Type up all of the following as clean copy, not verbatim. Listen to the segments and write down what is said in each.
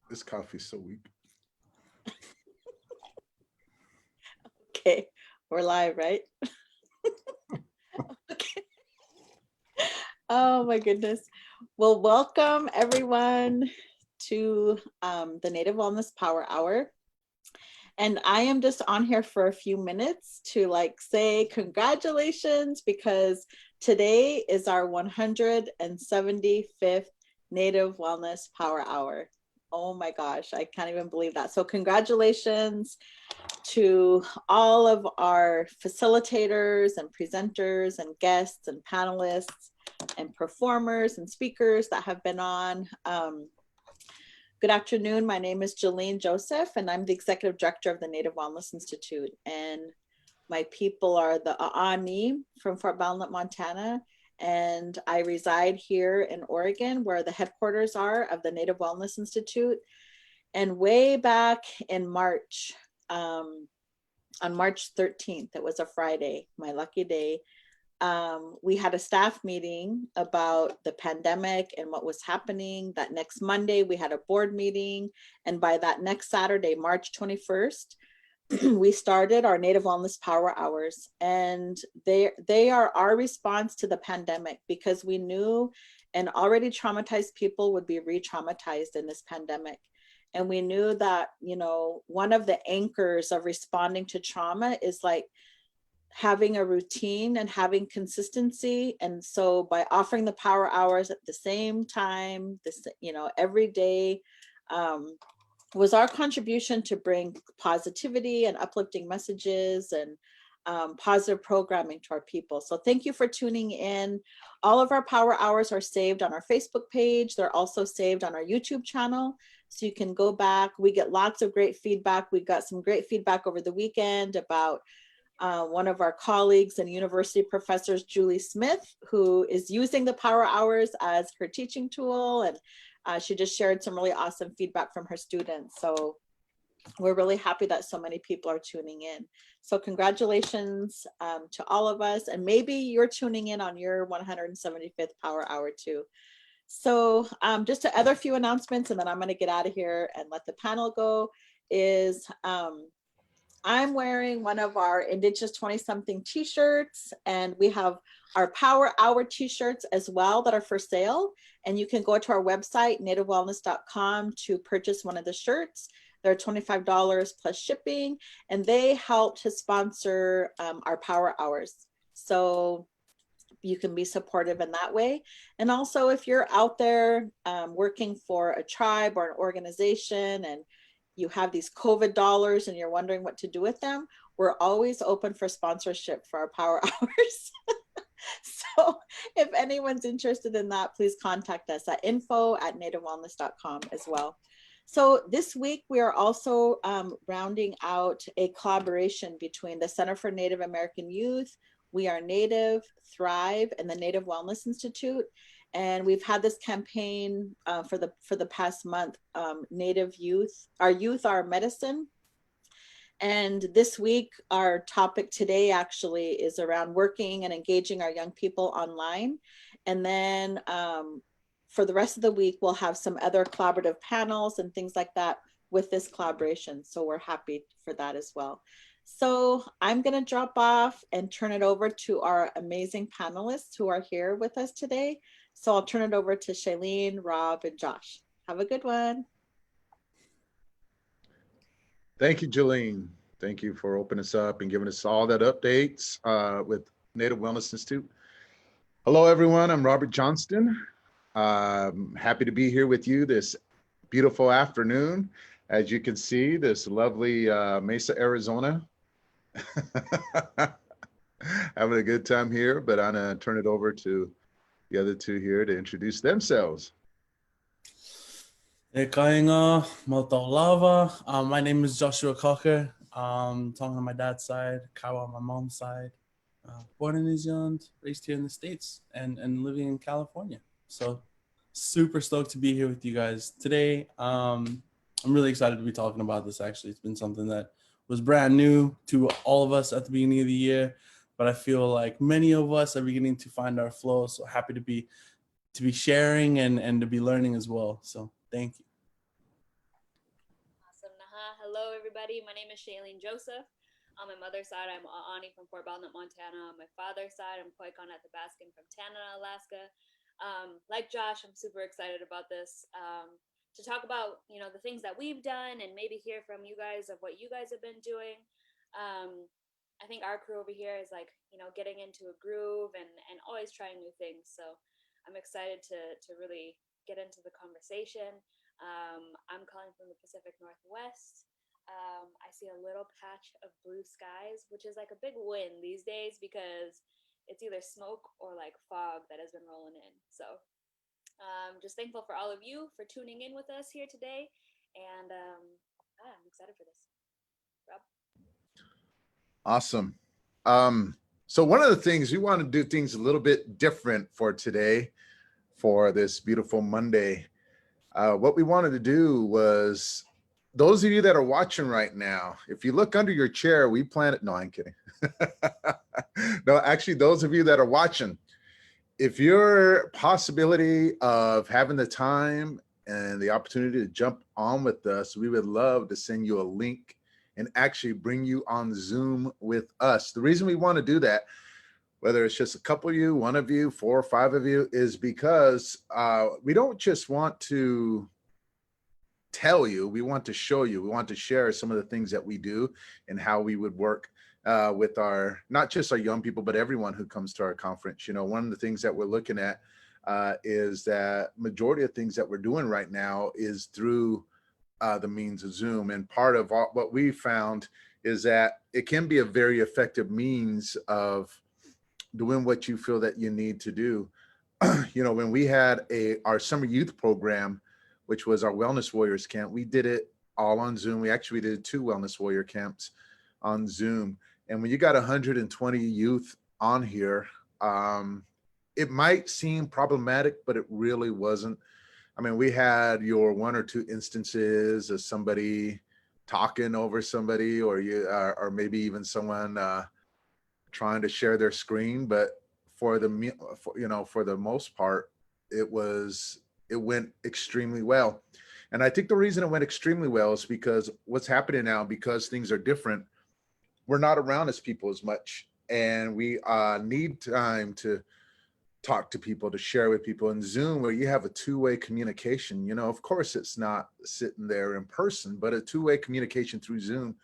This coffee's so weak. Okay, we're live, right? Okay. Oh my goodness. Well, welcome everyone to the Native Wellness Power Hour. And I am just on here for a few minutes to say congratulations because today is our 175th Native Wellness Power Hour. Oh my gosh, I can't even believe that. So congratulations to all of our facilitators and presenters and guests and panelists and performers and speakers that have been on. Good afternoon. My name is Shalene Joseph, and I'm the Executive Director of the Native Wellness Institute. And my people are the Aani from Fort Belknap, Montana, and I reside here in Oregon, where the headquarters are of the Native Wellness Institute. And way back in March, on March 13th, it was a Friday, my lucky day, we had a staff meeting about the pandemic and what was happening. That next Monday, we had a board meeting. And by that next Saturday, March 21st, we started our Native Wellness Power Hours. And they are our response to the pandemic, because we knew and already traumatized people would be re-traumatized in this pandemic. And we knew that, one of the anchors of responding to trauma is having a routine and having consistency. And so by offering the power hours at the same time, every day, was our contribution to bring positivity and uplifting messages and positive programming to our people. So thank you for tuning in. All of our power hours are saved on our Facebook page. They're also saved on our YouTube channel. So you can go back. We get lots of great feedback. We got some great feedback over the weekend about one of our colleagues and university professors, Julie Smith, who is using the power hours as her teaching tool. And she just shared some really awesome feedback from her students. So we're really happy that so many people are tuning in. So congratulations to all of us. And maybe you're tuning in on your 175th power hour too. So just a other few announcements, and then I'm going to get out of here and let the panel go, is I'm wearing one of our Indigenous 20-something t-shirts, and we have our Power Hour t-shirts as well that are for sale. And you can go to our website, nativewellness.com, to purchase one of the shirts. They're $25 plus shipping, and they help to sponsor our Power Hours. So you can be supportive in that way. And also, if you're out there working for a tribe or an organization and you have these COVID dollars and you're wondering what to do with them, we're always open for sponsorship for our power hours. So if anyone's interested in that, please contact us at info@nativewellness.com as well. So this week, we are also rounding out a collaboration between the Center for Native American Youth, We Are Native, Thrive, and the Native Wellness Institute. And we've had this campaign for the past month, Native Youth, Our Medicine. And this week, our topic today actually is around working and engaging our young people online. And then for the rest of the week, we'll have some other collaborative panels and things like that with this collaboration. So we're happy for that as well. So I'm going to drop off and turn it over to our amazing panelists who are here with us today. So I'll turn it over to Shalene, Rob, and Josh. Have a good one. Thank you, Jolene. Thank you for opening us up and giving us all that updates with Native Wellness Institute. Hello, everyone. I'm Robert Johnston. Happy to be here with you this beautiful afternoon. As you can see, this lovely Mesa, Arizona. Having a good time here, but I'm going to turn it over to the other two here to introduce themselves. My name is Joshua Cocker. Talking on my dad's side, Kawa on my mom's side. Born in New Zealand, raised here in the States, and living in California. So super stoked to be here with you guys today. I'm really excited to be talking about this. Actually, it's been something that was brand new to all of us at the beginning of the year, but I feel like many of us are beginning to find our flow. So happy to be sharing and to be learning as well. So thank you. Hello, everybody. My name is Shalene Joseph. On my mother's side, I'm Ani from Fort Belknap, Montana. On my father's side, I'm Koikon at the Baskin from Tanana, Alaska. Like Josh, I'm super excited about this to talk about, the things that we've done and maybe hear from you guys of what you guys have been doing. I think our crew over here is like, getting into a groove and always trying new things. So I'm excited to really get into the conversation. I'm calling from the Pacific Northwest. I see a little patch of blue skies, which is like a big win these days because it's either smoke or like fog that has been rolling in. So just thankful for all of you for tuning in with us here today. And I'm excited for this. Rob? Awesome. So one of the things we want to do things a little bit different for today, for this beautiful Monday. What we wanted to do was, those of you that are watching right now, if you look under your chair, we planted, no, I'm kidding. No, actually, those of you that are watching, if your possibility of having the time and the opportunity to jump on with us, we would love to send you a link and actually bring you on Zoom with us. The reason we want to do that, whether it's just a couple of you, one of you, 4 or 5 of you, is because we don't just want to tell you, we want to show you, we want to share some of the things that we do and how we would work with our, not just our young people, but everyone who comes to our conference. One of the things that we're looking at is that majority of things that we're doing right now is through the means of Zoom. And part of what we found is that it can be a very effective means of doing what you feel that you need to do. When we had our summer youth program, which was our Wellness Warriors camp, we did it all on Zoom. We actually did 2 Wellness Warrior camps on Zoom. And when you got 120 youth on here, it might seem problematic, but it really wasn't. I mean, we had your 1 or 2 instances of somebody talking over somebody, or maybe even someone trying to share their screen. But for the most part, it went extremely well. And I think the reason it went extremely well is because what's happening now, because things are different, we're not around as people as much, and we need time to talk to people, to share with people. In Zoom, where you have a 2-way communication, of course it's not sitting there in person, but a 2-way communication through Zoom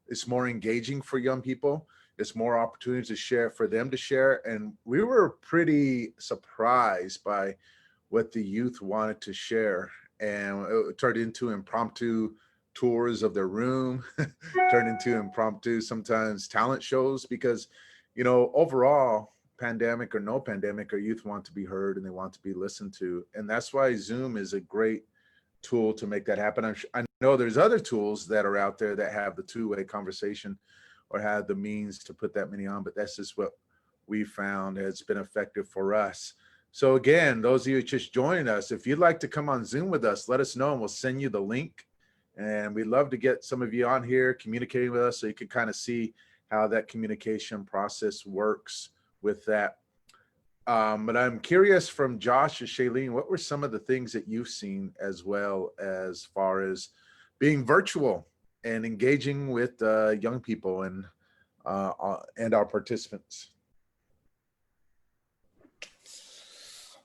is more engaging for young people. It's more opportunities to share, for them to share. And we were pretty surprised by what the youth wanted to share. And it turned into impromptu tours of their room, turned into impromptu, sometimes talent shows, because, overall, pandemic or no pandemic, our youth want to be heard and they want to be listened to. And that's why Zoom is a great tool to make that happen. I know there's other tools that are out there that have the 2-way conversation or have the means to put that many on, but that's just what we found has been effective for us. So again, those of you just joining us, if you'd like to come on Zoom with us, let us know and we'll send you the link. And we'd love to get some of you on here communicating with us so you can kind of see how that communication process works with that. But I'm curious, from Josh and Shalene, what were some of the things that you've seen as well, as far as being virtual and engaging with young people and our participants?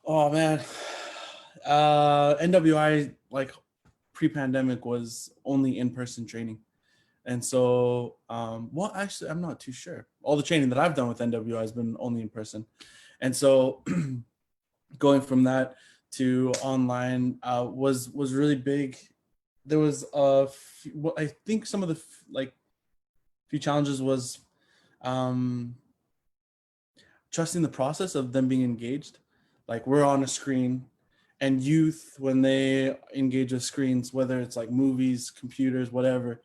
Oh man, NWI, like pre-pandemic, was only in-person training. And so, well, actually, I'm not too sure. All the training that I've done with NWI has been only in person. And so going from that to online was really big. There was I think some of the few challenges was trusting the process of them being engaged. Like, we're on a screen, and youth, when they engage with screens, whether it's like movies, computers, whatever,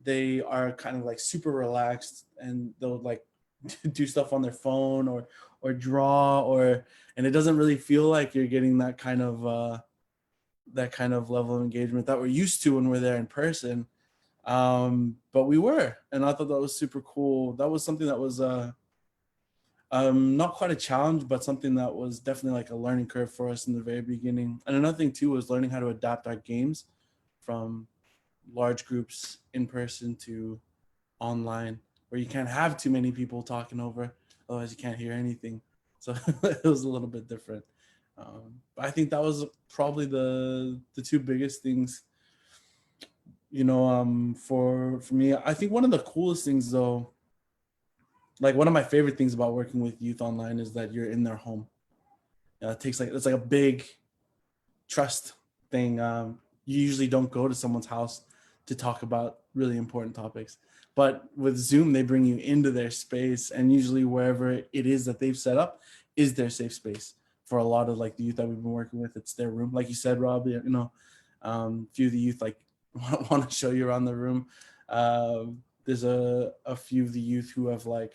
they are kind of like super relaxed, and they'll like do stuff on their phone or draw, and it doesn't really feel like you're getting that kind of level of engagement that we're used to when we're there in person. But we were, and I thought that was super cool. That was something that was not quite a challenge, but something that was definitely like a learning curve for us in the very beginning. And another thing too was learning how to adapt our games from large groups in person to online, where you can't have too many people talking over, otherwise you can't hear anything. So it was a little bit different. But I think that was probably the two biggest things, for me. I think one of the coolest things, though, like one of my favorite things about working with youth online, is that you're in their home. It's like a big trust thing. You usually don't go to someone's house to talk about really important topics, but with Zoom, they bring you into their space, and usually wherever it is that they've set up is their safe space. For a lot of like the youth that we've been working with, it's their room. Like you said, Rob, a few of the youth like want to show you around the room. There's a few of the youth who have like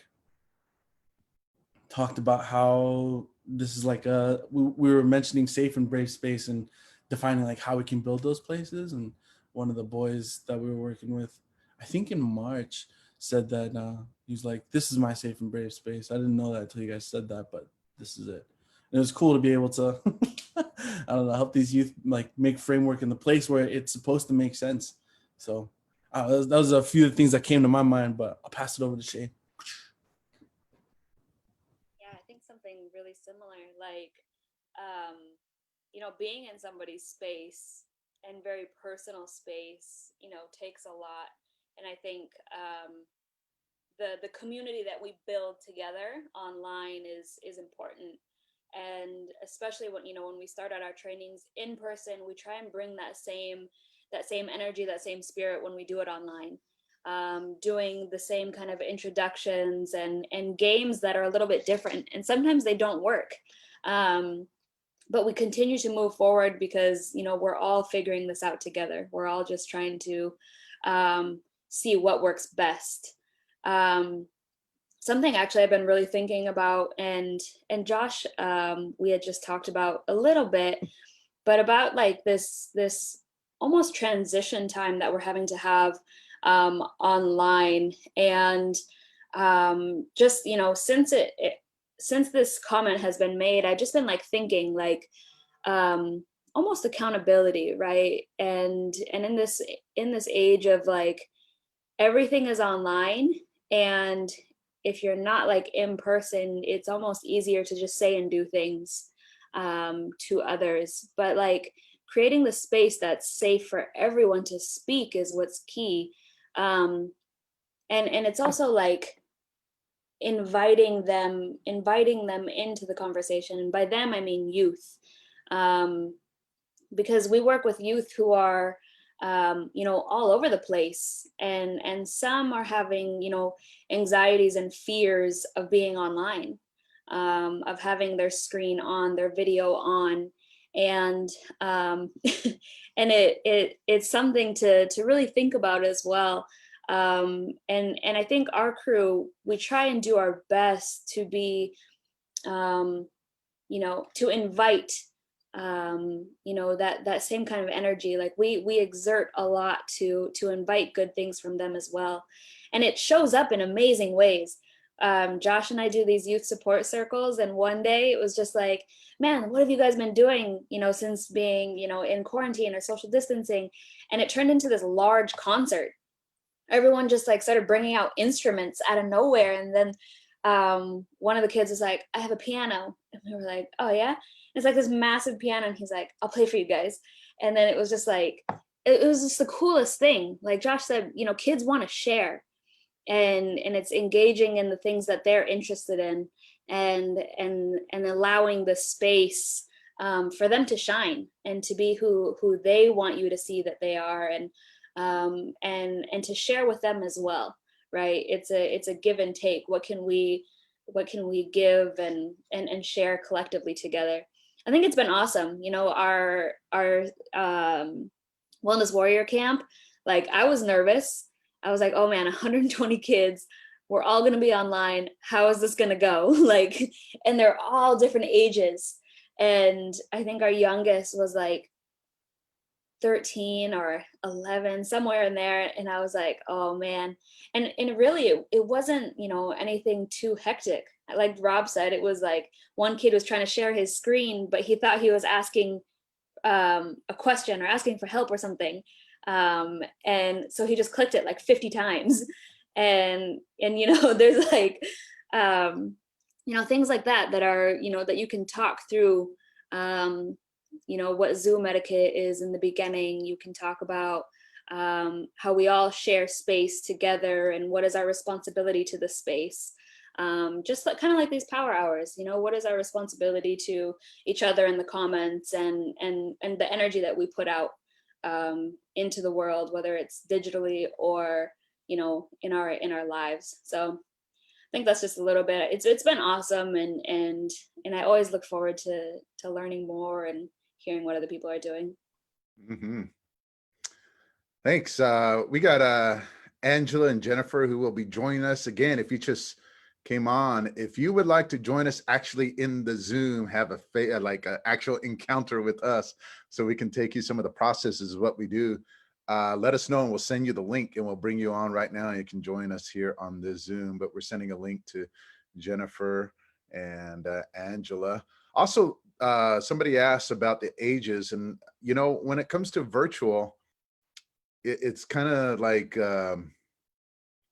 talked about how this is like we were mentioning safe and brave space and defining like how we can build those places. And one of the boys that we were working with, I think in March, said that he's like, this is my safe and brave space. I didn't know that until you guys said that, but this is it. And it was cool to be able to I don't know, help these youth like make framework in the place where it's supposed to make sense. So that was a few of the things that came to my mind, but I'll pass it over to Shay. Yeah, I think something really similar, like, being in somebody's space and very personal space, takes a lot. And I think the community that we build together online is important. And especially when we start out our trainings in person, we try and bring that same energy, that same spirit when we do it online. Doing the same kind of introductions and games that are a little bit different, and sometimes they don't work, but we continue to move forward because we're all figuring this out together. We're all just trying to see what works best. Something actually I've been really thinking about, and Josh, we had just talked about a little bit, but about like this almost transition time that we're having to have online. And just since this comment has been made, I've just been like thinking like almost accountability, right? And in this age of like everything is online, and if you're not like in person, it's almost easier to just say and do things to others. But like creating the space that's safe for everyone to speak is what's key. And it's also like inviting them into the conversation. And by them, I mean youth. Because we work with youth who are all over the place, and some are having anxieties and fears of being online, of having their screen on, their video on, and and it's something to really think about as well. And I think our crew, we try and do our best to be to invite that same kind of energy. Like we exert a lot to invite good things from them as well, and it shows up in amazing ways. Josh and I do these youth support circles, and one day it was just like, man, what have you guys been doing since being in quarantine or social distancing? And it turned into this large concert. Everyone just like started bringing out instruments out of nowhere, and then one of the kids was like, I have a piano, and we were like, oh yeah. It's like this massive piano, and he's like, I'll play for you guys. And then it was just like, it was just the coolest thing. Like Josh said, kids want to share, and it's engaging in the things that they're interested in, and allowing the space for them to shine and to be who they want you to see that they are, and to share with them as well, right? It's a give and take. What can we give and share collectively together? I think it's been awesome. Our Wellness Warrior Camp, like I was nervous. I was like, oh man, 120 kids, we're all going to be online. How is this going to go? Like, and they're all different ages. And I think our youngest was like 13 or 11, somewhere in there. And I was like, oh man. And really, it wasn't, anything too hectic. Like Rob said, it was like one kid was trying to share his screen, but he thought he was asking a question or asking for help or something. And so he just clicked it like 50 times. And you know, there's like, you know, things like that that are, you know, that you can talk through, you know, what Zoom etiquette is in the beginning. You can talk about how we all share space together and what is our responsibility to the space. Just like, kind of like these power hours, you know, what is our responsibility to each other in the comments, and the energy that we put out into the world, whether it's digitally or, you know, in our lives. So I think that's just a little bit. It's been awesome, and I always look forward to learning more and hearing what other people are doing. Mm-hmm. Thanks. We got Angela and Jennifer who will be joining us again. If you just came on, if you would like to join us actually in the Zoom, have like an actual encounter with us, so we can take you some of the processes of what we do, let us know and we'll send you the link and we'll bring you on right now and you can join us here on the Zoom. But we're sending a link to Jennifer and Angela. Also, somebody asked about the ages, and you know, when it comes to virtual, it's kind of like, I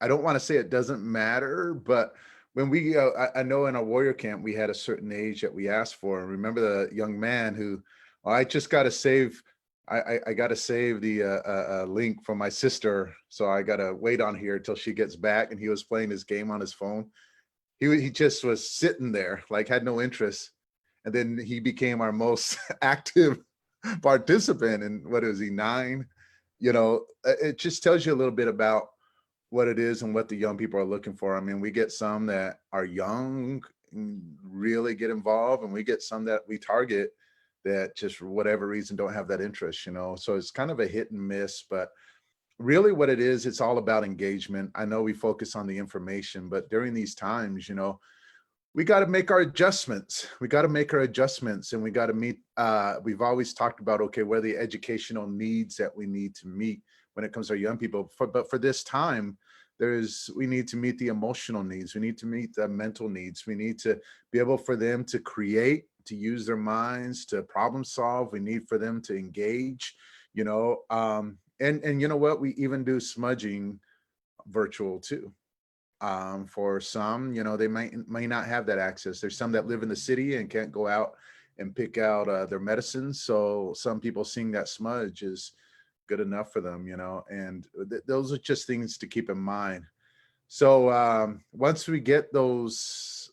don't want to say it doesn't matter, but when we, I know in a warrior camp, we had a certain age that we asked for. And remember the young man who, "Oh, I just got to save, I got to save the link from my sister. So I got to wait on here till she gets back." And he was playing his game on his phone. He just was sitting there, like had no interest. And then he became our most active participant. And what is he, 9? You know, it just tells you a little bit about what it is and what the young people are looking for. I mean, we get some that are young and really get involved, and we get some that we target that just for whatever reason don't have that interest, you know. So it's kind of a hit and miss, but really what it is, it's all about engagement. I know we focus on the information, but during these times, you know, we got to make our adjustments. We got to make our adjustments, and we got to meet. We've always talked about, okay, what are the educational needs that we need to meet when it comes to our young people. But for this time, we need to meet the emotional needs. We need to meet the mental needs. We need to be able for them to create, to use their minds, to problem solve. We need for them to engage, you know. And you know what? We even do smudging virtual too. For some, you know, they may not have that access. There's some that live in the city and can't go out and pick out their medicines. So some people seeing that smudge is good enough for them, you know, and those are just things to keep in mind. So once we get those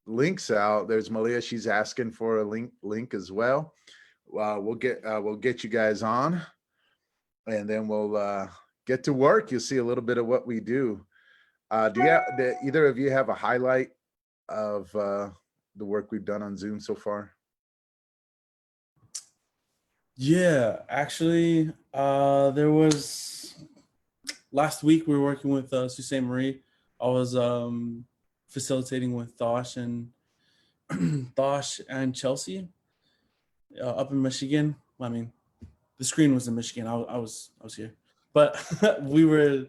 links out, there's Malia. She's asking for a link as well. We'll get you guys on, and then we'll get to work. You'll see a little bit of what we do. Do either of you have a highlight of the work we've done on Zoom so far? Yeah, actually, there was last week we were working with Susan Marie. I was facilitating with Dosh and Chelsea up in Michigan. I mean, the screen was in Michigan. I was here, but we were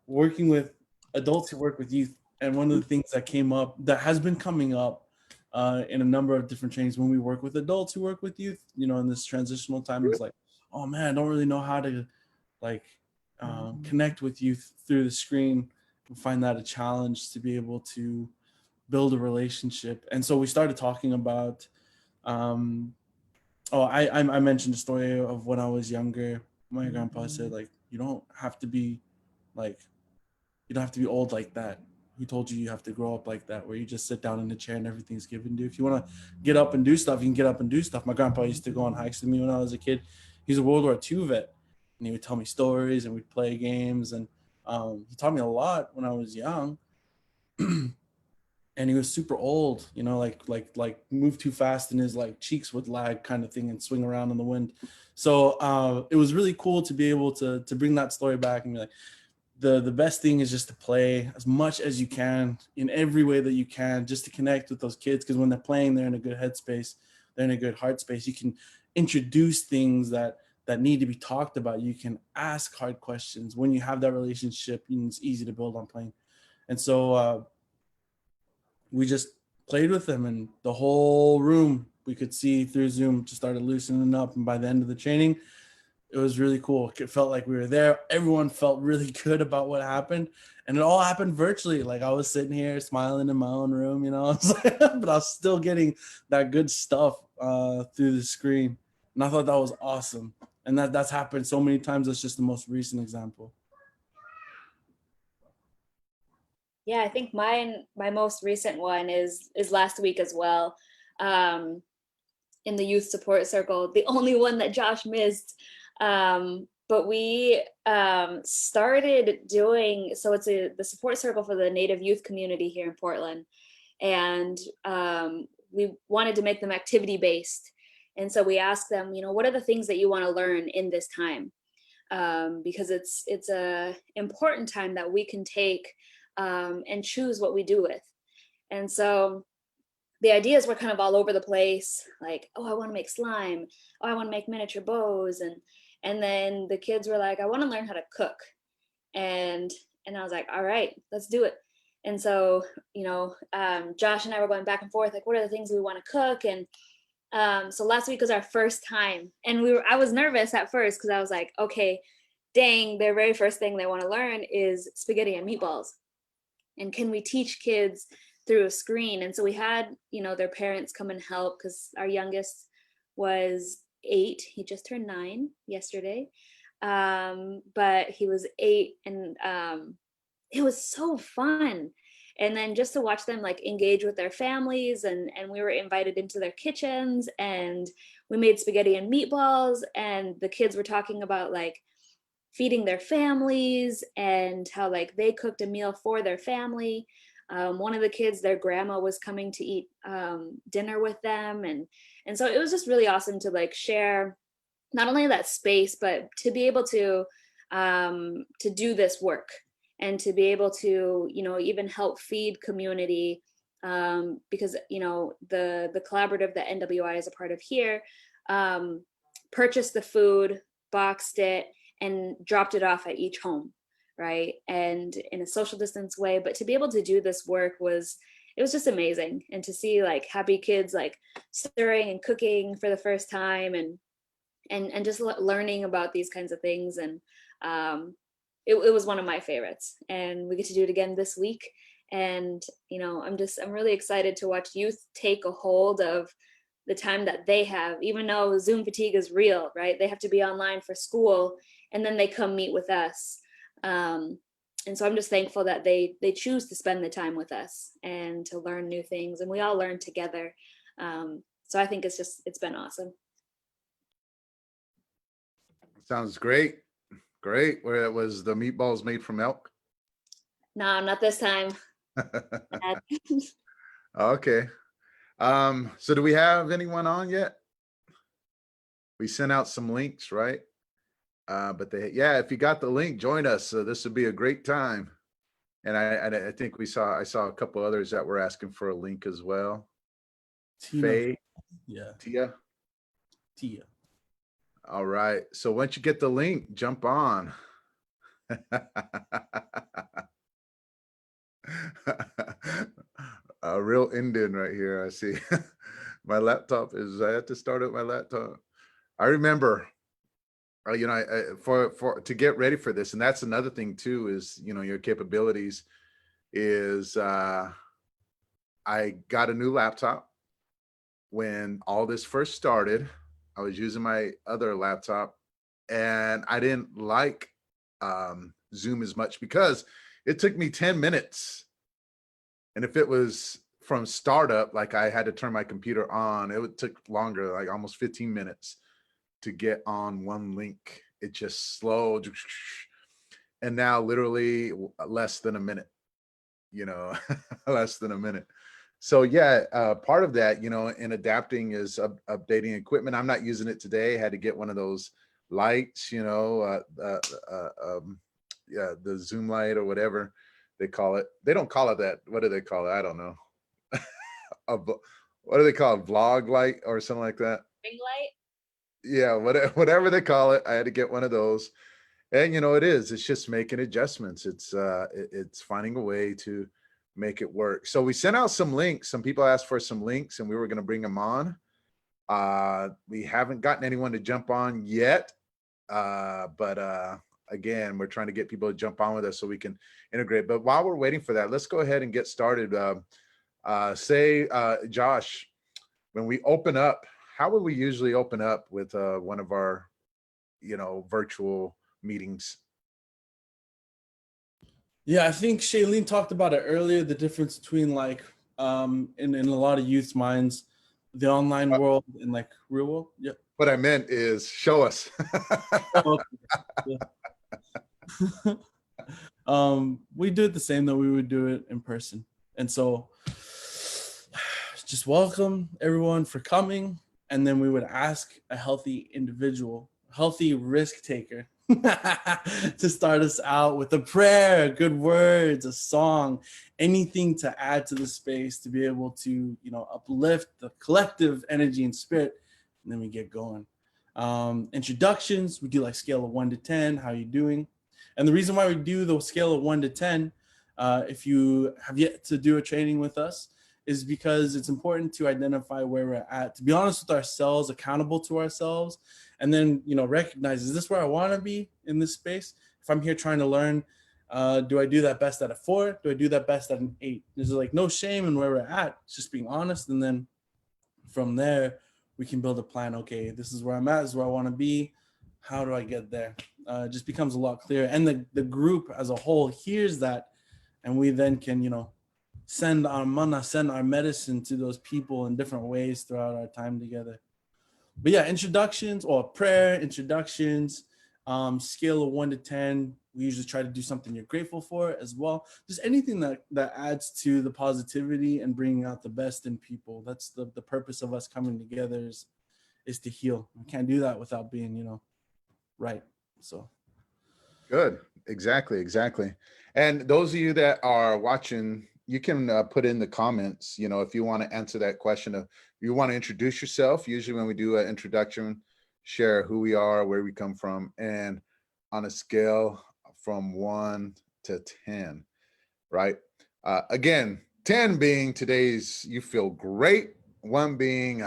working with adults who work with youth. And one of the things that came up, that has been coming up in a number of different trainings when we work with adults who work with youth, you know, in this transitional time, is like, oh man, I don't really know how to like connect with youth through the screen. We find that a challenge to be able to build a relationship. And so we started talking about, I mentioned the story of when I was younger. My grandpa said, like, you don't have to be old like that. Who told you have to grow up like that, where you just sit down in the chair and everything's given to you? If you want to get up and do stuff, you can get up and do stuff. My grandpa used to go on hikes with me when I was a kid. He's a World War II vet, and he would tell me stories and we'd play games. And he taught me a lot when I was young. And he was super old, you know, like move too fast and his like cheeks would lag kind of thing and swing around in the wind. So it was really cool to be able to bring that story back and be like, the best thing is just to play as much as you can in every way that you can, just to connect with those kids. Because when they're playing, they're in a good headspace, they're in a good heart space. You can introduce things that need to be talked about. You can ask hard questions. When you have that relationship, it's easy to build on playing. And so we just played with them, and the whole room we could see through Zoom just started loosening up. And by the end of the training, It was really cool. It felt like we were there. Everyone felt really good about what happened. And it all happened virtually. Like I was sitting here smiling in my own room, you know, but I was still getting that good stuff through the screen. And I thought that was awesome. And that's happened so many times. That's just the most recent example. Yeah, I think my most recent one is last week as well. In the youth support circle, the only one that Josh missed. But we started doing, so it's the support circle for the Native youth community here in Portland. And we wanted to make them activity based. And so we asked them, you know, what are the things that you want to learn in this time? Because it's a important time that we can take and choose what we do with. And so the ideas were kind of all over the place, like, oh, I want to make slime. Oh, I want to make miniature bows. And then the kids were like, I want to learn how to cook. And I was like, all right, let's do it. And so, you know, Josh and I were going back and forth, like, what are the things we want to cook? And so last week was our first time. And I was nervous at first because I was like, okay, dang, their very first thing they want to learn is spaghetti and meatballs. And can we teach kids through a screen? And so we had, you know, their parents come and help because our youngest was 8. He just turned 9 yesterday. But he was 8 and it was so fun. And then just to watch them like engage with their families and we were invited into their kitchens and we made spaghetti and meatballs and the kids were talking about like feeding their families and how like they cooked a meal for their family. One of the kids, their grandma was coming to eat dinner with them. And so it was just really awesome to like share not only that space, but to be able to do this work and to be able to, you know, even help feed community because, you know, the collaborative that NWI is a part of here purchased the food, boxed it, and dropped it off at each home, right? And in a social distance way, but to be able to do this work it was just amazing. And to see like happy kids like stirring and cooking for the first time and just learning about these kinds of things. And it was one of my favorites. And we get to do it again this week. And, you know, I'm really excited to watch youth take a hold of the time that they have, even though Zoom fatigue is real, right? They have to be online for school and then they come meet with us. And so I'm just thankful that they choose to spend the time with us and to learn new things, and we all learn together. So I think it's been awesome. Sounds great. Great. Where it was the meatballs made from elk? No, not this time. Okay. So do we have anyone on yet? We sent out some links, right? But if you got the link, join us. This would be a great time. And I think I saw a couple others that were asking for a link as well. Faye, Tia. All right. So once you get the link, jump on. A real Indian right here. I see. My laptop I had to start up my laptop. I remember, you know, for to get ready for this, and that's another thing too, is, you know, your capabilities is, I got a new laptop when all this first started. I was using my other laptop and I didn't like Zoom as much because it took me 10 minutes. And if it was from startup, like I had to turn my computer on, it took longer, like almost 15 minutes to get on one link. It just slowed. And now literally less than a minute, you know, less than a minute. So part of that, you know, in adapting is updating equipment. I'm not using it today. I had to get one of those lights, you know, the Zoom light or whatever they call it. They don't call it that. What do they call it? I don't know. What do they call it? Vlog light or something like that? Ring light? Yeah, whatever they call it. I had to get one of those. And, you know, it's just making adjustments. It's finding a way to make it work. So we sent out some links. Some people asked for some links and we were going to bring them on. We haven't gotten anyone to jump on yet. But again, we're trying to get people to jump on with us so we can integrate. But while we're waiting for that, let's go ahead and get started. Josh, when we open up, how would we usually open up with one of our, virtual meetings? Yeah, I think Shalene talked about it earlier, the difference between like in a lot of youth's minds, the online world and like real world. Yeah. What I meant is show us. Oh, okay. Yeah. We do it the same that we would do it in person. And so just welcome everyone for coming. And then we would ask a healthy individual, healthy risk taker to start us out with a prayer, good words, a song, anything to add to the space to be able to, uplift the collective energy and spirit. And then we get going. Introductions, we do like scale of 1 to 10, how you doing? And the reason why we do the scale of 1 to 10, if you have yet to do a training with us, is because it's important to identify where we're at, to be honest with ourselves, accountable to ourselves, and then, recognize, is this where I want to be in this space? If I'm here trying to learn, do I do that best at a 4? Do I do that best at an 8? There's like no shame in where we're at. It's just being honest. And then from there, we can build a plan. Okay, this is where I'm at, this is where I want to be. How do I get there? It just becomes a lot clearer. And the group as a whole hears that. And we then can, send our mana, send our medicine to those people in different ways throughout our time together. But yeah, introductions or prayer, introductions, scale of 1 to 10. We usually try to do something you're grateful for as well. Just anything that adds to the positivity and bringing out the best in people. That's the purpose of us coming together is to heal. We can't do that without being, right. So. Good. Exactly. And those of you that are watching, you can put in the comments, if you want to answer that question of you want to introduce yourself. Usually when we do an introduction, share who we are, where we come from, and on a scale from 1 to 10, right? Again, 10 being today's you feel great, 1 being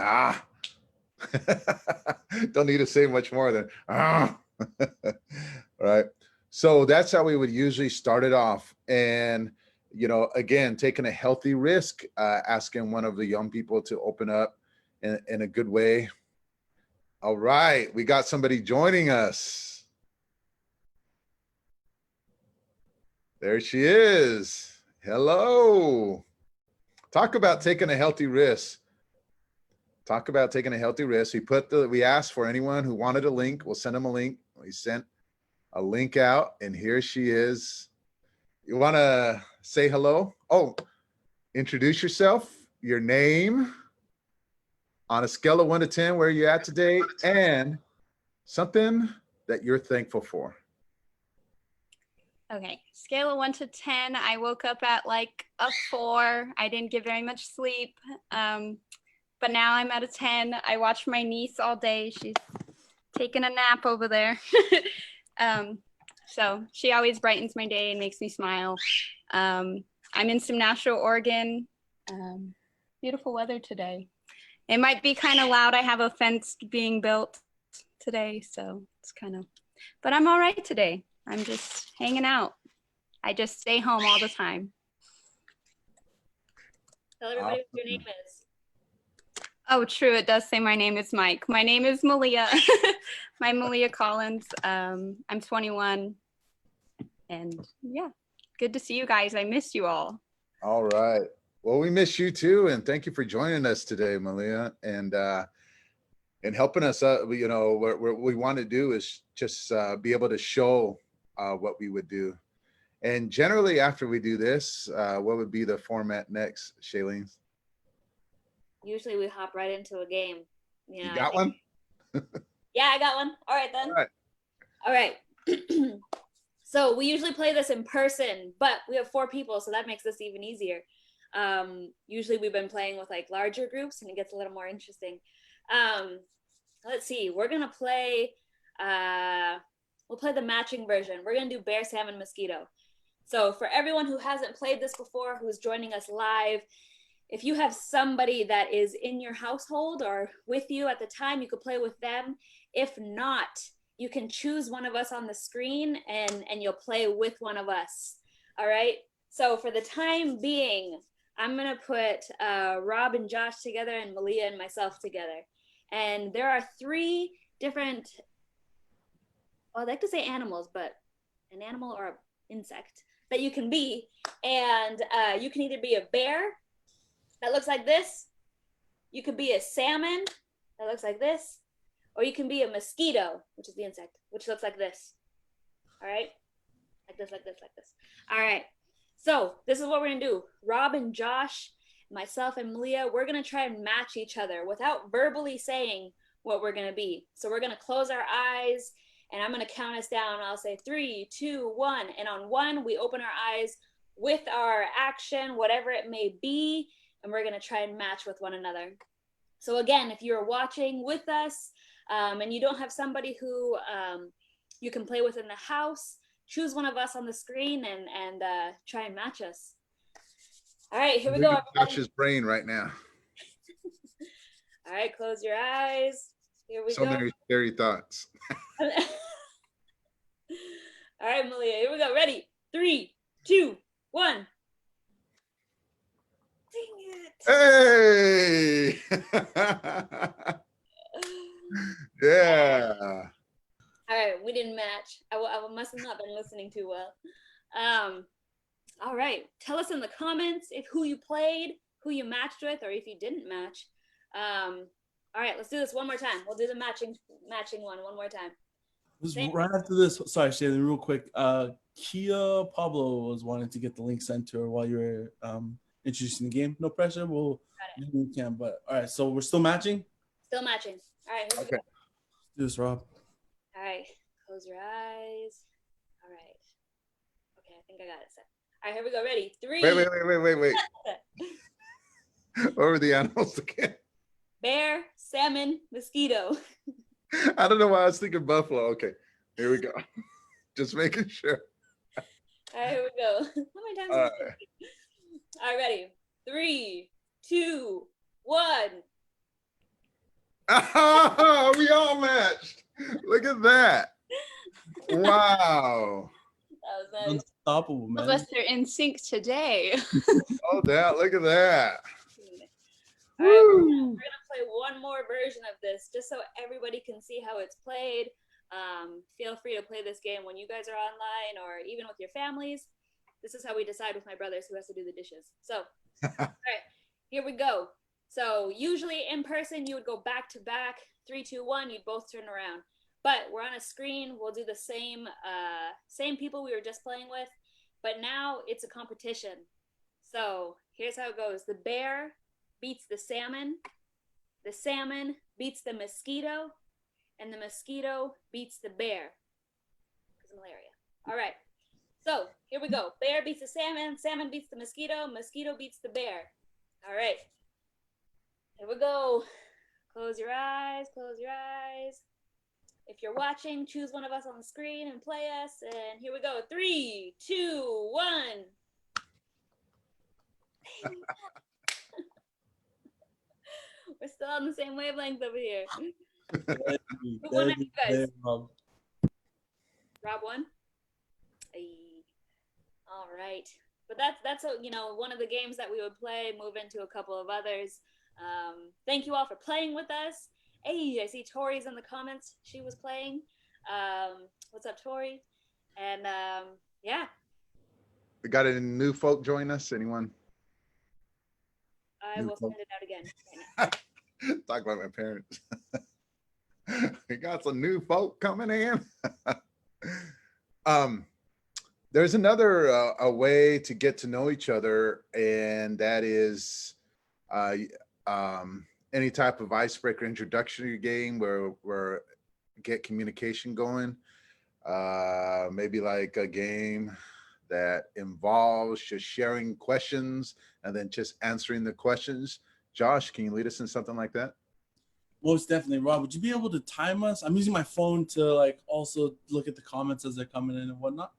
don't need to say much more than right? So that's how we would usually start it off. And again, taking a healthy risk, asking one of the young people to open up in a good way. All right, we got somebody joining us. There she is. Hello. Talk about taking a healthy risk. We asked for anyone who wanted a link. We'll send them a link. We sent a link out, and here she is. You want to say hello? Oh, introduce yourself, your name, on a scale of 1 to 10, where you're at today, and something that you're thankful for. Okay, scale of 1 to 10. I woke up at like a 4. I didn't get very much sleep, but now I'm at a 10. I watched my niece all day. She's taking a nap over there. So she always brightens my day and makes me smile. I'm in some Nashua, Oregon. Beautiful weather today. It might be kind of loud. I have a fence being built today, so it's but I'm all right today. I'm just hanging out. I just stay home all the time. Tell everybody what your name is. Oh, true. It does say my name is Mike. My name is Malia. Malia Collins. I'm 21. And yeah, good to see you guys. I miss you all. All right. Well, we miss you too. And thank you for joining us today, Malia. And helping us out. What we want to do is just be able to show what we would do. And generally after we do this, what would be the format next, Shalene? Usually we hop right into a game. You got one? Yeah, I got one. All right, then. All right. So we usually play this in person, but we have 4 people, so that makes this even easier. Usually we've been playing with like larger groups and it gets a little more interesting. Let's see. We're going to play, we'll play the matching version. We're going to do bear, salmon, mosquito. So for everyone who hasn't played this before, who's joining us live, if you have somebody that is in your household or with you at the time, you could play with them. If not, you can choose one of us on the screen and you'll play with one of us. All right. So for the time being, I'm going to put Rob and Josh together and Malia and myself together. And there are 3 different, well, I'd like to say animals, but an animal or an insect that you can be. And you can either be a bear that looks like this. You could be a salmon that looks like this. Or you can be a mosquito, which is the insect, which looks like this. All right? Like this, like this, like this. All right. So this is what we're going to do. Rob and Josh, myself and Malia, we're going to try and match each other without verbally saying what we're going to be. So we're going to close our eyes, and I'm going to count us down. I'll say 3, 2, 1. And on 1, we open our eyes with our action, whatever it may be, and we're going to try and match with one another. So again, if you're watching with us and you don't have somebody who you can play with in the house, choose one of us on the screen and try and match us. All right, here we go. Josh's brain right now. All right, close your eyes. Here we So go. many scary thoughts. All right, Malia, here we go. Ready? 3, 2, 1. Dang it. Hey! Yeah. All right, we didn't match. I must have not been listening too well. All right, tell us in the comments who you played, who you matched with, or if you didn't match. All right, let's do this one more time. We'll do the matching one more time. Right after this, sorry, Shalene, real quick. Kia Pablo was wanting to get the link sent to her while you were introducing the game. No pressure. We'll do what we can. But all right, so we're still matching? Still matching. All right, here we Okay. go. Do this, Rob. All right, close your eyes. All right. Okay, I think I got it set. All right, here we go. Ready? 3. Wait. What were the animals again? Bear, salmon, mosquito. I don't know why I was thinking buffalo. Okay, here we go. Just making sure. All right, here we go. How many times? All right. All right, ready? 3, 2, 1. Oh, we all matched. Look at that. Wow. That was nice. Unstoppable, All of man. us are in sync today. Oh, that. Look at that. All right, we're Woo. gonna play one more version of this just so everybody can see how it's played. Feel free to play this game when you guys are online or even with your families. This is how we decide with my brothers who has to do the dishes. So, all right, here we go. So usually in person, you would go back to back, 3, 2, 1, you'd both turn around. But we're on a screen, we'll do the same people we were just playing with, but now it's a competition. So here's how it goes. The bear beats the salmon beats the mosquito, and the mosquito beats the bear. Because malaria. All right. So here we go. Bear beats the salmon beats the mosquito beats the bear. All right. Here we go. Close your eyes. If you're watching, choose one of us on the screen and play us. And here we go. 3, 2, 1. We're still on the same wavelength over here. Who won it, you guys? Rob. Rob won? All right. But that's one of the games that we would play, move into a couple of others. Thank you all for playing with us. Hey, I see Tori's in the comments. She was playing. What's up, Tori? And yeah. We got any new folk join us? Anyone? I will send it out again right now. Talk about my parents. We got some new folk coming in. There's another a way to get to know each other, and that is any type of icebreaker introductory game where get communication going. Maybe like a game that involves just sharing questions and then just answering the questions. Josh, can you lead us in something like that? Most definitely. Rob, would you be able to time us? I'm using my phone to also look at the comments as they're coming in and whatnot.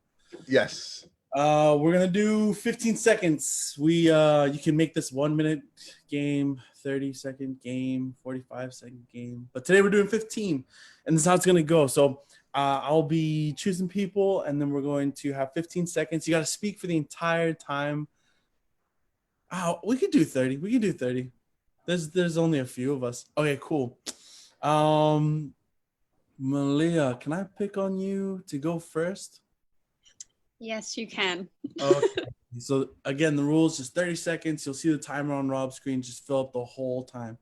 Yes. We're gonna do 15 seconds. You can make this 1 minute game, 30-second game, 45-second game. But today we're doing 15, and this is how it's gonna go. So I'll be choosing people, and then we're going to have 15 seconds. You got to speak for the entire time. Oh, we could do 30. We could do 30. There's only a few of us. Okay, cool. Malia, can I pick on you to go first? Yes, you can. Okay. So again, the rules just 30 seconds. You'll see the timer on Rob's screen. Just fill up the whole time.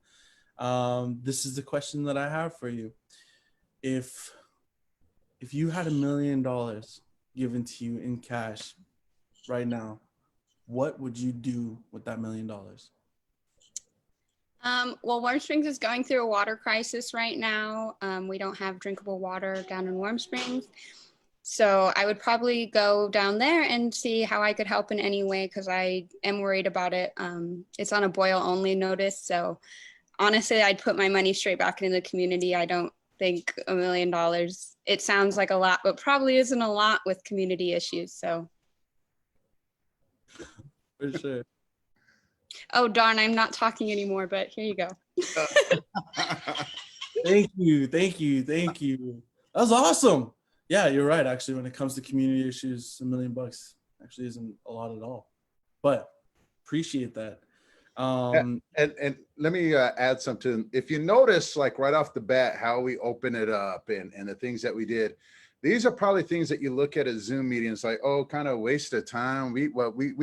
This is the question that I have for you. If you had $1 million given to you in cash right now, what would you do with that $1 million? Well, Warm Springs is going through a water crisis right now. We don't have drinkable water down in Warm Springs. So I would probably go down there and see how I could help in any way, because I am worried about it. It's on a boil only notice. So honestly, I'd put my money straight back into the community. I don't think $1 million, it sounds like a lot, but probably isn't a lot with community issues. So. For sure. Oh, darn, I'm not talking anymore, but here you go. Thank you. That was awesome. Yeah, you're right. Actually, when it comes to community issues, $1 million actually isn't a lot at all. But appreciate that. And let me add something. If you notice, like right off the bat, how we open it up and the things that we did, these are probably things that you look at a Zoom meeting. It's like, oh, kind of waste of time. We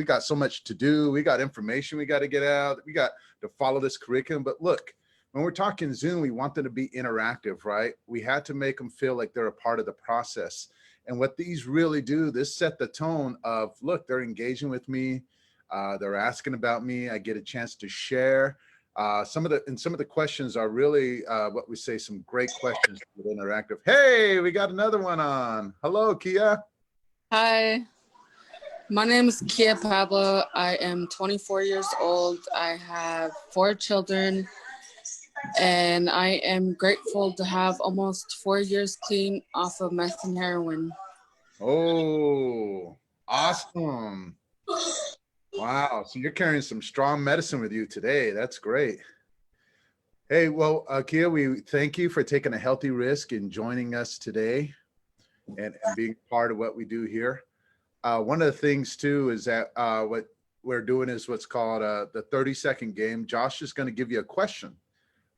got so much to do. We got information we got to get out. We got to follow this curriculum. But look, when we're talking Zoom, we want them to be interactive, right? We had to make them feel like they're a part of the process. And what these really do, this set the tone of, look, they're engaging with me. They're asking about me. I get a chance to share. Some of the questions are really what we say, some great questions with interactive. Hey, we got another one on. Hello, Kia. Hi, my name is Kia Pablo. I am 24 years old. I have 4 children, and I am grateful to have almost 4 years clean off of meth and heroin. Oh, awesome. Wow. So you're carrying some strong medicine with you today. That's great. Hey, well, Kia, we thank you for taking a healthy risk and joining us today and being part of what we do here. One of the things too is that what we're doing is what's called the 30-second game. Josh is going to give you a question.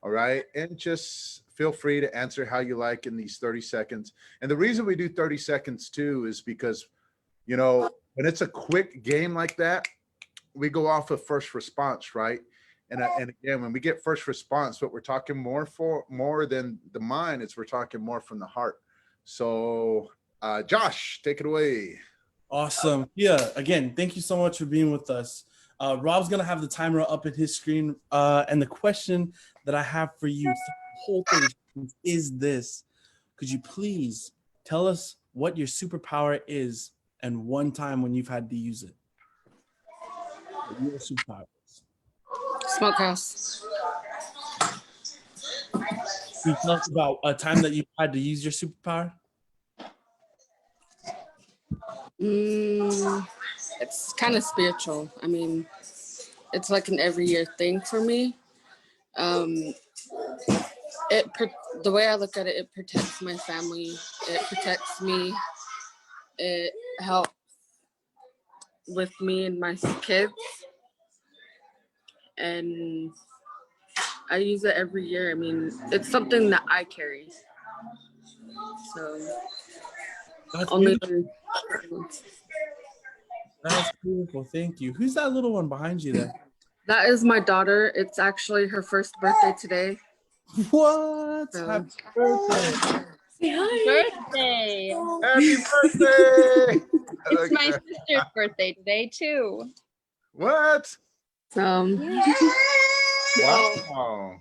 All right. And just feel free to answer how you like in these 30 seconds. And the reason we do 30 seconds too is because, you know, when it's a quick game like that, we go off of first response, right? And again, when we get first response, what we're talking more than the mind is we're talking more from the heart. So Josh, take it away. Awesome. Yeah, again, thank you so much for being with us. Rob's going to have the timer up at his screen. And the question that I have for you, the whole thing is this. Could you please tell us what your superpower is and one time when you've had to use it? Your superpowers. Smokehouse. Can you tell us about a time that you've had to use your superpower? It's kind of spiritual. I mean, it's like an every year thing for me. The way I look at it, it protects my family. It protects me. It helps with me and my kids. And I use it every year. I mean, it's something that I carry. So That's only beautiful. That's beautiful. Thank you. Who's that little one behind you there? That is my daughter. It's actually her first birthday today. What? So. Happy birthday. Say hi. Birthday. Happy birthday. It's my sister's birthday today, too. What? So. Wow.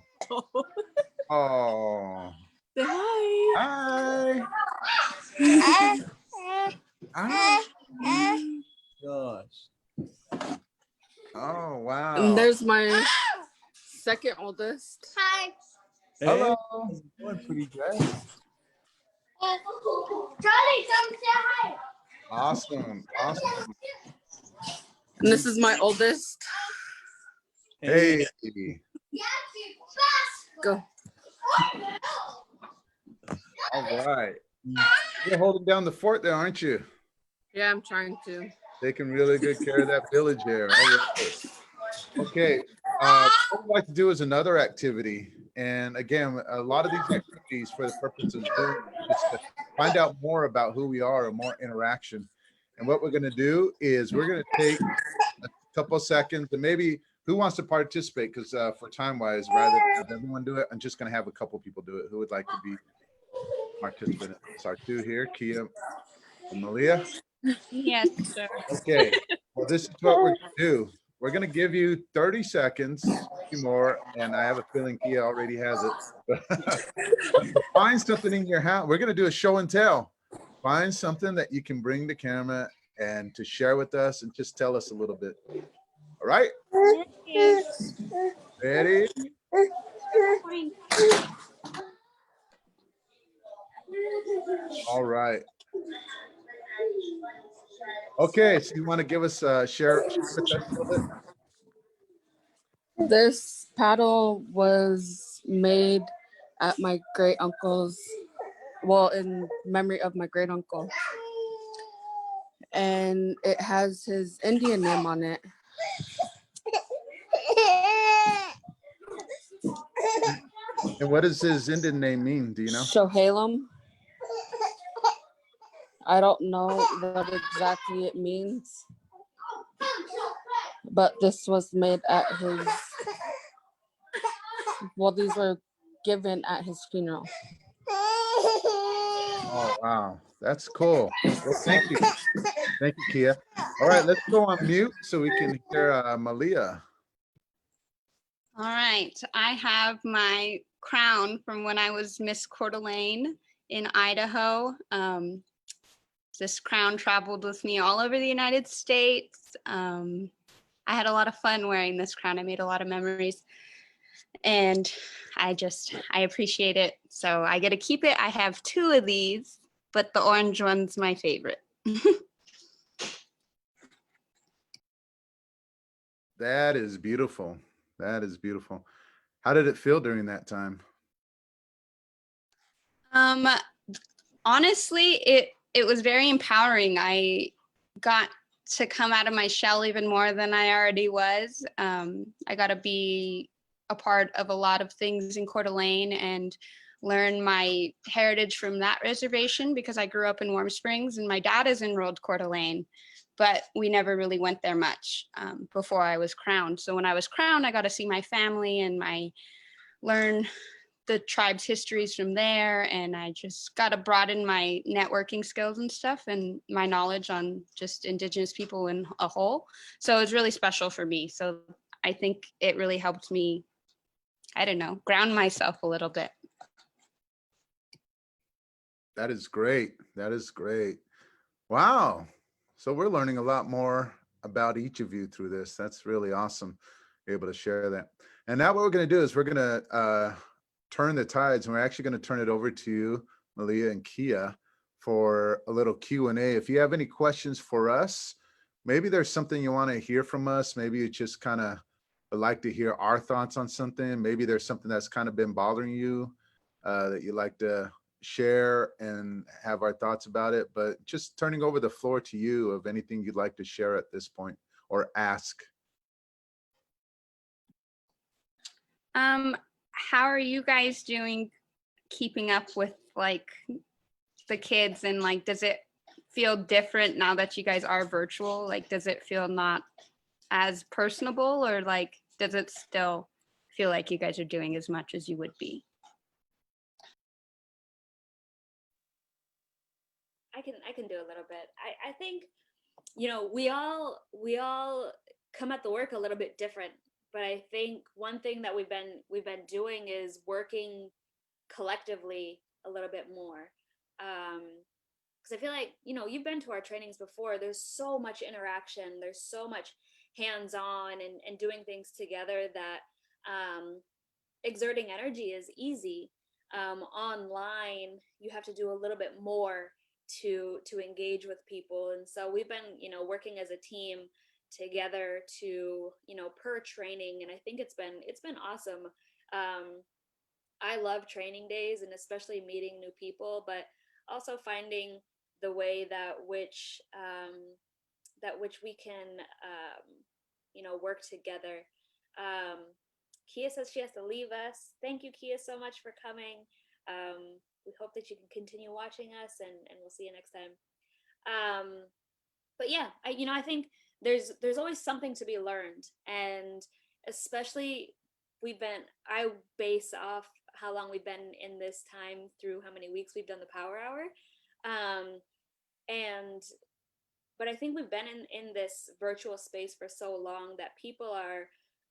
Oh. Say hi. Hi. Hi. Gosh. Oh, wow. And there's my second oldest. Hi. Hey, Hello. doing pretty good. Charlie, come say hi. Awesome. Awesome. And this is my oldest. Hey. Go. All right. You're holding down the fort there, aren't you? Yeah, I'm trying to. Taking really good care of that village there. All right. Okay. What we'd like to do is another activity. And again, a lot of these activities for the purpose of Zoom, just to find out more about who we are and more interaction. And what we're going to do is we're going to take a couple of seconds and maybe who wants to participate? Because for time wise, rather than have everyone do it, I'm just going to have a couple people do it. Who would like to be participant? Sartu here, Kia and Malia. Yes, sir. Okay, well, this is what we're gonna do. We're gonna give you 30 seconds more, and I have a feeling Kia already has it. Find something in your house. We're gonna do a show and tell. Find something that you can bring the camera and to share with us and just tell us a little bit. All right? Ready? All right. Okay, so you want to give us share with us a little bit? This paddle was made at my great uncle's, well, in memory of my great uncle. And it has his Indian name on it. And what does his Indian name mean? Do you know? Shohalem. I don't know what exactly it means, but this was made at his, well, these were given at his funeral. Oh, wow. That's cool. Well, thank you. Thank you, Kia. All right, let's go on mute so we can hear Malia. All right. I have my crown from when I was Miss Coeur d'Alene in Idaho. This crown traveled with me all over the United States. I had a lot of fun wearing this crown. I made a lot of memories. And I appreciate it. So I get to keep it. I have 2 of these, but the orange one's my favorite. That is beautiful. That is beautiful. How did it feel during that time? Honestly, it was very empowering. I got to come out of my shell even more than I already was. I got to be a part of a lot of things in Coeur d'Alene and learn my heritage from that reservation because I grew up in Warm Springs and my dad is enrolled Coeur d'Alene, but we never really went there much before I was crowned. So when I was crowned, I got to see my family and learn the tribe's histories from there. And I just got to broaden my networking skills and stuff and my knowledge on just Indigenous people in a whole. So it's really special for me. So I think it really helped me, I don't know, ground myself a little bit. That is great. That is great. Wow. So we're learning a lot more about each of you through this. That's really awesome. Be able to share that. And now what we're going to do is we're going to turn the tides, and we're actually going to turn it over to you, Malia and Kia, for a little Q&A. If you have any questions for us, maybe there's something you want to hear from us. Maybe you just kind of would like to hear our thoughts on something. Maybe there's something that's kind of been bothering you that you'd like to share and have our thoughts about it. But just turning over the floor to you of anything you'd like to share at this point or ask. How are you guys doing keeping up with like the kids and like, does it feel different now that you guys are virtual? Like, does it feel not as personable or like, does it still feel like you guys are doing as much as you would be? I can do a little bit. I think, you know, we all come at the work a little bit different, but I think one thing that we've been doing is working collectively a little bit more. Because I feel like, you know, you've been to our trainings before. There's so much interaction. There's so much hands-on and doing things together that exerting energy is easy. Online, you have to do a little bit more to engage with people. And so we've been, you know, working as a team together to, you know, per training. And I think it's been awesome. I love training days and especially meeting new people, but also finding the way that which we can work together. Kia says she has to leave us. Thank you, Kia, so much for coming. We hope that you can continue watching us, and we'll see you next time. But yeah, I think there's always something to be learned, and especially I base off how long we've been in this time through how many weeks we've done the Power Hour. But I think we've been in this virtual space for so long that people are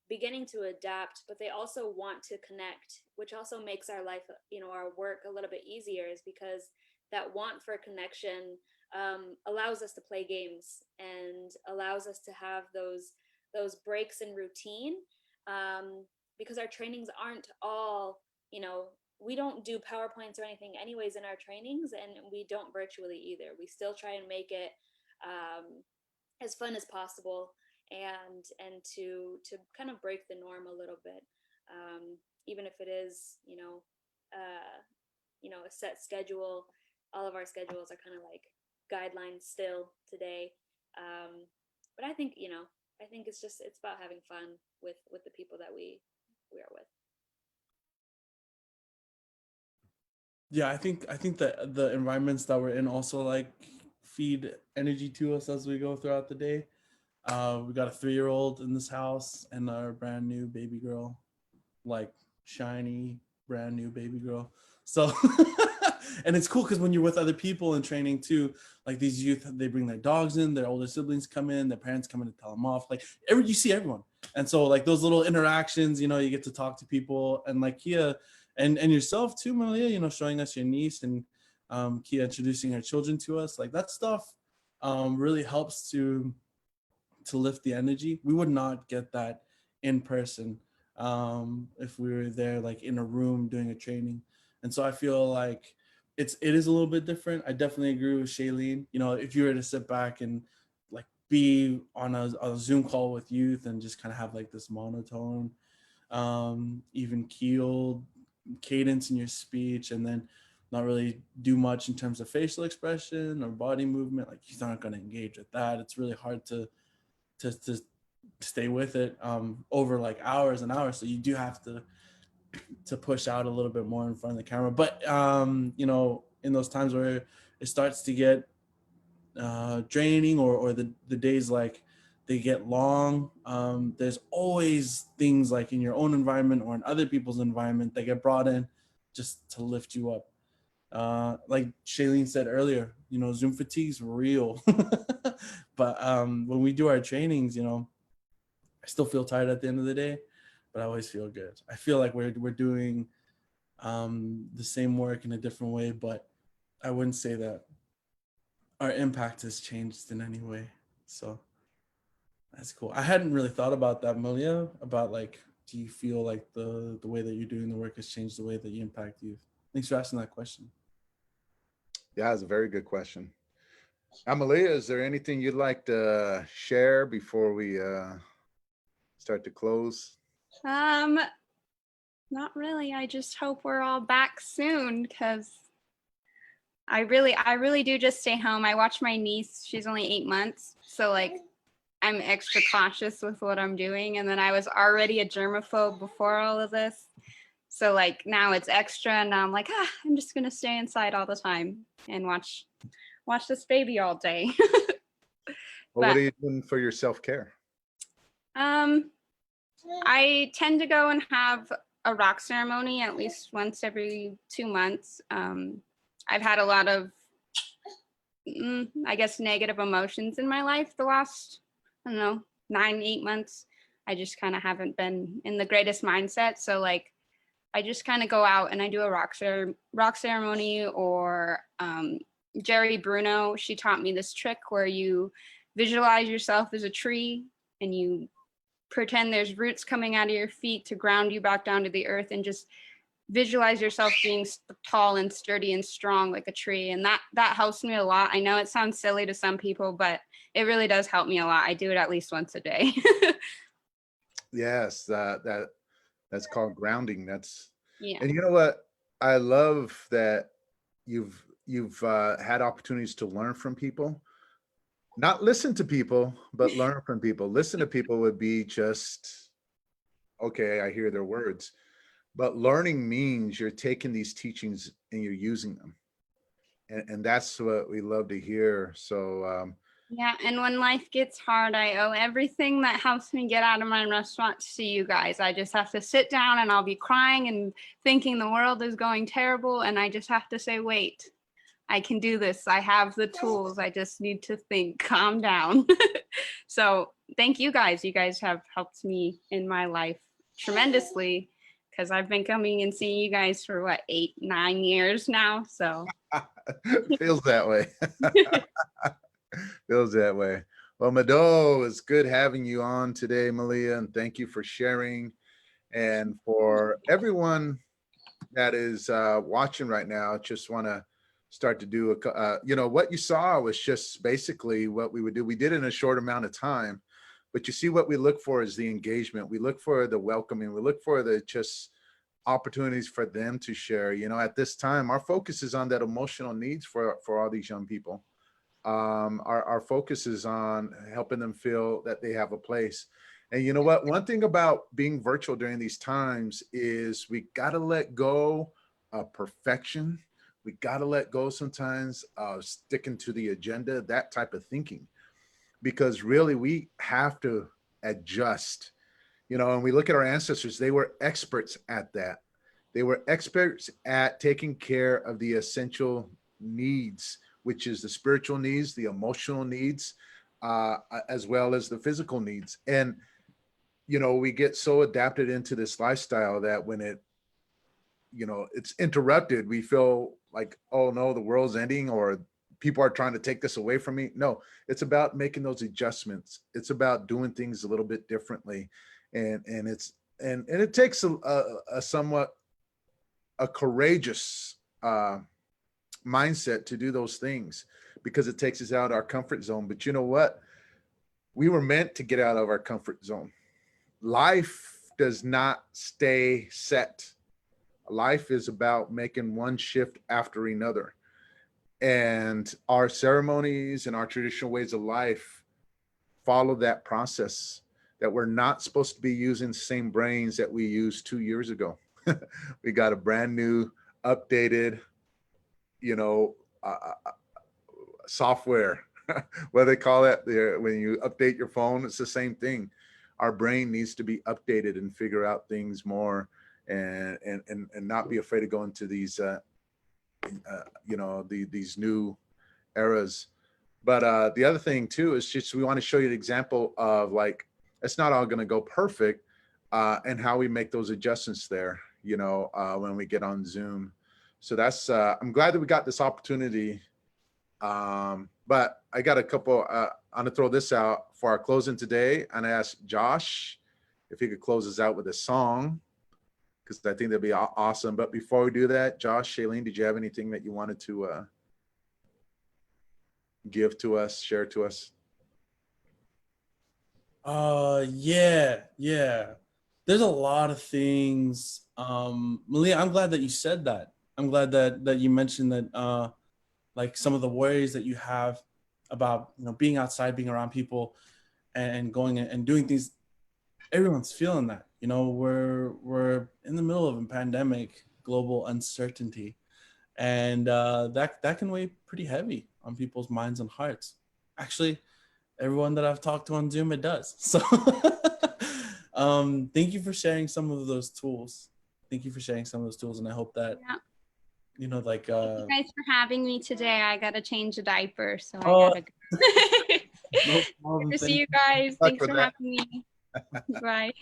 beginning to adapt, but they also want to connect, which also makes our life, our work a little bit easier, is because that want for connection allows us to play games and allows us to have those breaks in routine, because our trainings aren't all, we don't do PowerPoints or anything anyways in our trainings, and we don't virtually either. We still try and make it as fun as possible, and to kind of break the norm a little bit, even if it is a set schedule. All of our schedules are kind of like guidelines still today, but I think it's about having fun with the people that we are with. Yeah, I think that the environments that we're in also like feed energy to us as we go throughout the day. We got a 3-year-old in this house and our brand new baby girl, like shiny brand new baby girl. So and it's cool because when you're with other people in training too, like these youth, they bring their dogs in, their older siblings come in, their parents come in to tell them off. Like you see everyone, and so like those little interactions, you get to talk to people, and like Kia and yourself too, Malia, showing us your niece, and Kia introducing her children to us. Like that stuff really helps to lift the energy. We would not get that in person if we were there like in a room doing a training. And so I feel like it is a little bit different. I definitely agree with Shalene. If you were to sit back and like be on a Zoom call with youth and just kind of have like this monotone, even keeled cadence in your speech, and then not really do much in terms of facial expression or body movement, like you're not going to engage with that. It's really hard to stay with it over like hours and hours. So you do have to push out a little bit more in front of the camera. But in those times where it starts to get draining, or the days like they get long, there's always things like in your own environment or in other people's environment that get brought in just to lift you up. Like Shalene said earlier, Zoom fatigue's real. But when we do our trainings, I still feel tired at the end of the day, but I always feel good. I feel like we're doing the same work in a different way, but I wouldn't say that our impact has changed in any way. So that's cool. I hadn't really thought about that, Malia, about like, do you feel like the way that you're doing the work has changed the way that you impact youth? Thanks for asking that question. Yeah, it's a very good question. Amalia, is there anything you'd like to share before we start to close? Not really. I just hope we're all back soon, because I really do just stay home. I watch my niece. She's only 8 months, so like I'm extra cautious with what I'm doing. And then I was already a germaphobe before all of this, so like now it's extra, and now I'm like, I'm just gonna stay inside all the time and watch this baby all day. Well, what are you doing for your self-care? I tend to go and have a rock ceremony at least once every 2 months. I've had a lot of, I guess, negative emotions in my life the last, 9-8 months. I just kind of haven't been in the greatest mindset. So like, I just kind of go out and I do a rock ceremony, or Jerry Bruno, she taught me this trick where you visualize yourself as a tree and you pretend there's roots coming out of your feet to ground you back down to the earth, and just visualize yourself being tall and sturdy and strong like a tree. And that helps me a lot. I know it sounds silly to some people, but it really does help me a lot. I do it at least once a day. Yes, that's called grounding. Yeah. And you know what? I love that you've you've had opportunities to learn from people, not listen to people, but learn from people. Listen to people would be just, okay, I hear their words. But learning means you're taking these teachings and you're using them. And that's what we love to hear. So, Yeah, and when life gets hard, I owe everything that helps me get out of my restaurants to you guys. I just have to sit down and I'll be crying and thinking the world is going terrible. And I just have to say, wait, I can do this. I have the tools. I just need to think, calm down. So thank you guys. You guys have helped me in my life tremendously because I've been coming and seeing you guys for what, 8, 9 years now. So feels that way. Feels that way. Well, Mado, it's good having you on today, Malia, and thank you for sharing. And for everyone that is watching right now, just want to start to do what you saw was just basically what we would do. We did it in a short amount of time, but you see what we look for is the engagement. We look for the welcoming. We look for the just opportunities for them to share. At this time, our focus is on that emotional needs for all these young people. Our focus is on helping them feel that they have a place. And you know what? One thing about being virtual during these times is we got to let go of perfection. We got to let go sometimes of sticking to the agenda, that type of thinking, because really we have to adjust. And we look at our ancestors, they were experts at that. They were experts at taking care of the essential needs, which is the spiritual needs, the emotional needs, as well as the physical needs. And, we get so adapted into this lifestyle that when it's interrupted, we feel like, oh no, the world's ending or people are trying to take this away from me. No, it's about making those adjustments. It's about doing things a little bit differently. And it takes a somewhat a courageous mindset to do those things because it takes us out of our comfort zone. But you know what? We were meant to get out of our comfort zone. Life does not stay set. Life is about making one shift after another. And our ceremonies and our traditional ways of life follow that process, that we're not supposed to be using the same brains that we used 2 years ago. We got a brand new, updated, software, what do they call it? When you update your phone, it's the same thing. Our brain needs to be updated and figure out things more and not be afraid to go into these, these new eras. But the other thing too is just we want to show you the example of like, it's not all going to go perfect and how we make those adjustments there, when we get on Zoom. So that's, I'm glad that we got this opportunity. But I got a couple, I'm gonna throw this out for our closing today. And I asked Josh if he could close us out with a song, because I think that'd be awesome. But before we do that, Josh, Shalene, did you have anything that you wanted to give to us, share to us? Yeah. There's a lot of things. Malia, I'm glad that you said that. I'm glad that you mentioned that like some of the worries that you have about being outside, being around people and going and doing things. Everyone's feeling that. We're in the middle of a pandemic, global uncertainty, and that can weigh pretty heavy on people's minds and hearts. Actually, everyone that I've talked to on Zoom, it does. So thank you for sharing some of those tools. And I hope that yeah. Like Thank you guys for having me today. I gotta change a diaper, so I Oh, gotta go. no problem. Good to see you guys. Luck Thanks with for that. having me. Bye.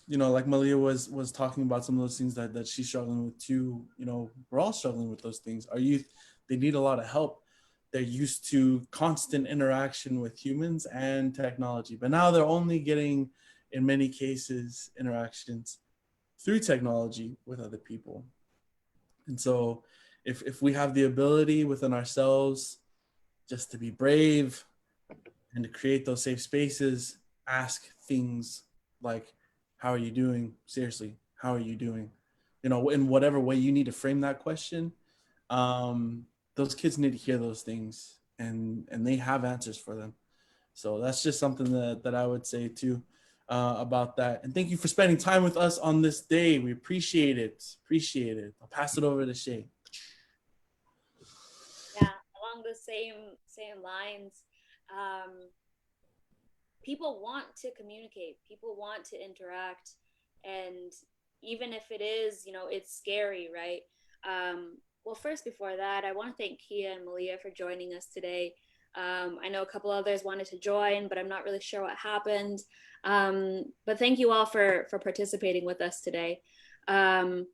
Like Malia was talking about some of those things that she's struggling with too. We're all struggling with those things. Our youth, they need a lot of help. They're used to constant interaction with humans and technology, but now they're only getting, in many cases, interactions through technology with other people. And so if we have the ability within ourselves just to be brave and to create those safe spaces, ask things like, how are you doing? Seriously, How are you doing? You know, in whatever way you need to frame that question, those kids need to hear those things, and they have answers for them. So that's just something that I would say too about that. And thank you for spending time with us on this day. We appreciate it. Appreciate it. I'll pass it over to Shay. Yeah, along the same lines, people want to communicate. People want to interact, and even if it is, you know, it's scary, right? Well, first, before that, I want to thank Kia and Malia for joining us today. I know a couple others wanted to join, but I'm not really sure what happened. But thank you all for participating with us today. And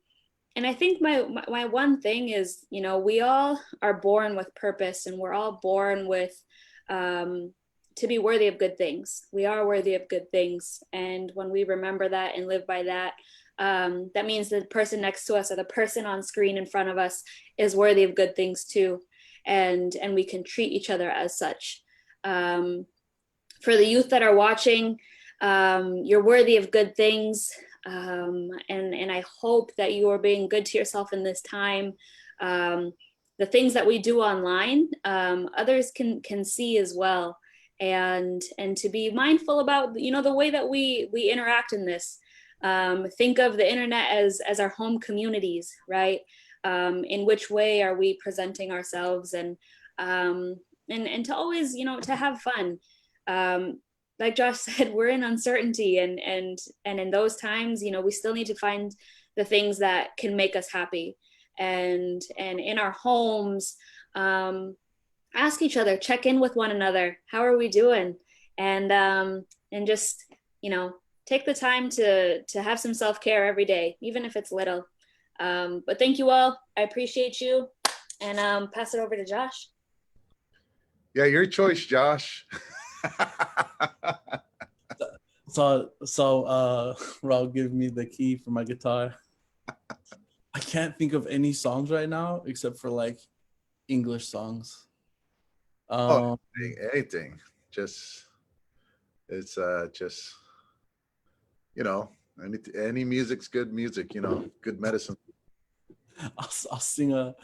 I think my one thing is, you know, we all are born with purpose, and we're all born with to be worthy of good things. We are worthy of good things. And when we remember that and live by that, that means the person next to us or the person on screen in front of us is worthy of good things too. And we can treat each other as such. For the youth that are watching, you're worthy of good things. And I hope that you are being good to yourself in this time. The things that we do online, others can see as well. And to be mindful about, you know, the way that we interact in this. Think of the internet as our home communities, right? In which way are we presenting ourselves, and to always, you know, to have fun. Like Josh said, we're in uncertainty, and in those times, you know, we still need to find the things that can make us happy, and in our homes, ask each other, check in with one another. How are we doing? And just, you know, take the time to have some self-care every day, even if it's little. But thank you all. I appreciate you, and pass it over to Josh. Yeah, your choice, Josh. So Rob gave me the key for my guitar. I can't think of any songs right now except for like English songs. Anything. Just it's just, you know, any music's good music, you know, good medicine. I'll sing an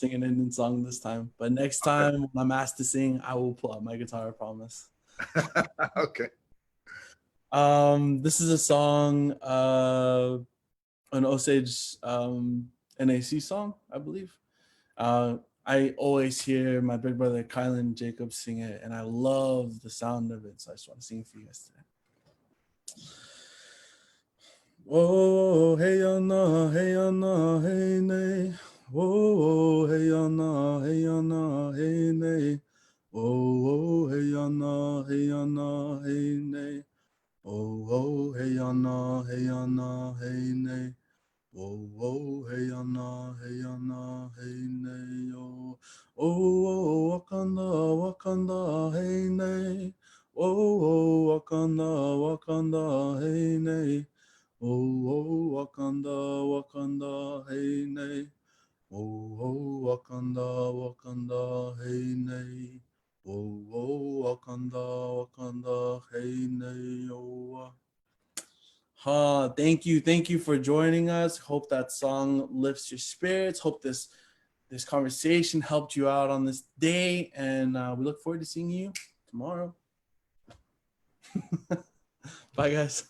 Indian song this time, but next time when I'm asked to sing, I will pull out my guitar, I promise. Okay. This is a song, an Osage NAC song, I believe. I always hear my big brother Kylan Jacobs sing it, and I love the sound of it, so I just want to sing it for you guys today. Whoa, hey yana, hey yana, hey nay. Whoa, hey yana, hey yana, hey nay. Whoa, hey yana, hey yana, hey nay. Whoa, hey yana, hey yana, hey nay. Whoa, hey yana, hey yana, hey nay. Oh, Wakanda, Wakanda, hey nay. Oh, Wakanda, Wakanda, hey nay. Oh, Wakanda, Wakanda, hey nay. Oh, Wakanda, Wakanda, hey nay. Oh, Wakanda, Wakanda, hey nay. Thank you for joining us. Hope that song lifts your spirits. Hope this conversation helped you out on this day, and we look forward to seeing you tomorrow. Bye, guys.